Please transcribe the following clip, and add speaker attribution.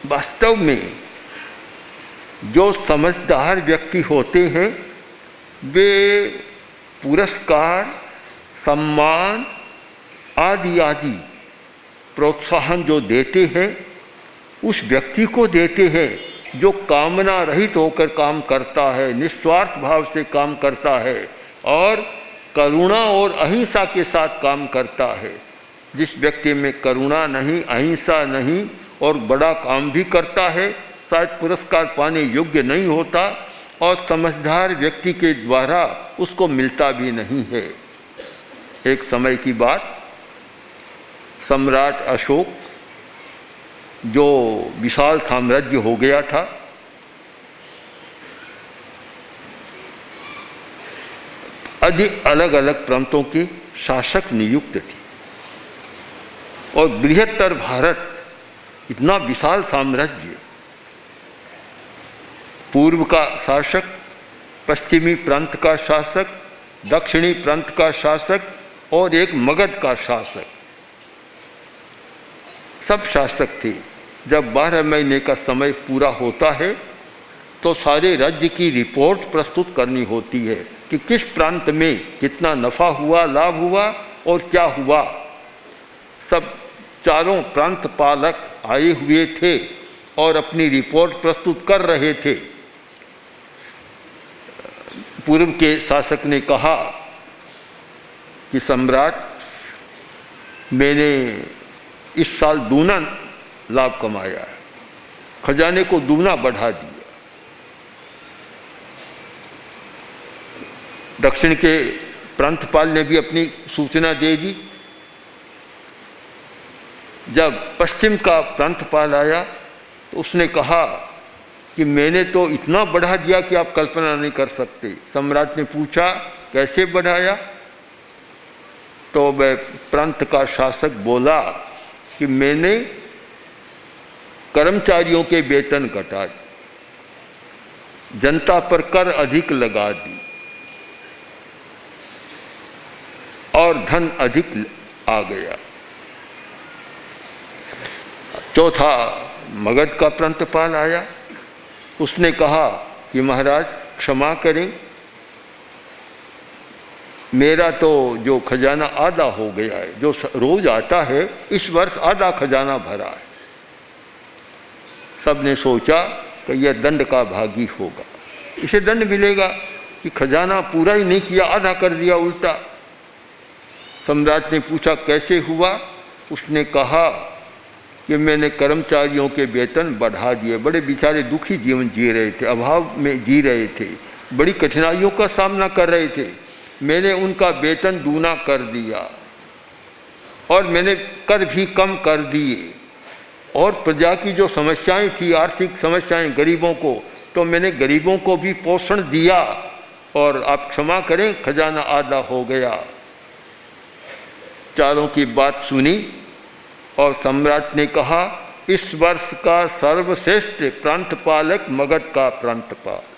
Speaker 1: वास्तव में जो समझदार व्यक्ति होते हैं वे पुरस्कार, सम्मान आदि आदि प्रोत्साहन जो देते हैं उस व्यक्ति को देते हैं जो कामना रहित होकर काम करता है, निस्वार्थ भाव से काम करता है और करुणा और अहिंसा के साथ काम करता है। जिस व्यक्ति में करुणा नहीं, अहिंसा नहीं और बड़ा काम भी करता है, शायद पुरस्कार पाने योग्य नहीं होता और समझदार व्यक्ति के द्वारा उसको मिलता भी नहीं है। एक समय की बात, सम्राट अशोक जो विशाल साम्राज्य हो गया था, अधिक अलग अलग प्रांतों के शासक नियुक्त थे और बृहत्तर भारत इतना विशाल साम्राज्य, पूर्व का शासक, पश्चिमी प्रांत का शासक, दक्षिणी प्रांत का शासक और एक मगध का शासक, सब शासक थे। जब 12 महीने का समय पूरा होता है तो सारे राज्य की रिपोर्ट प्रस्तुत करनी होती है कि किस प्रांत में कितना नफा हुआ, लाभ हुआ और क्या हुआ। सब चारों प्रांत पालक आए हुए थे और अपनी रिपोर्ट प्रस्तुत कर रहे थे। पूर्व के शासक ने कहा कि सम्राट, मैंने इस साल दूना लाभ कमाया है, खजाने को दूना बढ़ा दिया। दक्षिण के प्रांतपाल ने भी अपनी सूचना दे दी। जब पश्चिम का प्रांतपाल आया तो उसने कहा कि मैंने तो इतना बढ़ा दिया कि आप कल्पना नहीं कर सकते। सम्राट ने पूछा, कैसे बढ़ाया? तो वह प्रांत का शासक बोला कि मैंने कर्मचारियों के वेतन घटा दिए, जनता पर कर अधिक लगा दी और धन अधिक आ गया। चौथा मगध का प्रांतपाल आया, उसने कहा कि महाराज क्षमा करें, मेरा तो जो खजाना आधा हो गया है, जो रोज आता है इस वर्ष आधा खजाना भरा है। सबने सोचा कि यह दंड का भागी होगा, इसे दंड मिलेगा कि खजाना पूरा ही नहीं किया, आधा कर दिया उल्टा। सम्राट ने पूछा कैसे हुआ? उसने कहा कि मैंने कर्मचारियों के वेतन बढ़ा दिए। बड़े बेचारे दुखी जीवन जी रहे थे, अभाव में जी रहे थे, बड़ी कठिनाइयों का सामना कर रहे थे। मैंने उनका वेतन दूना कर दिया और मैंने कर भी कम कर दिए और प्रजा की जो समस्याएं थी, आर्थिक समस्याएं गरीबों को, तो मैंने गरीबों को भी पोषण दिया और आप क्षमा करें खजाना आधा हो गया। चारों की बात सुनी और सम्राट ने कहा, इस वर्ष का सर्वश्रेष्ठ प्रांतपालक मगध का प्रांतपाल।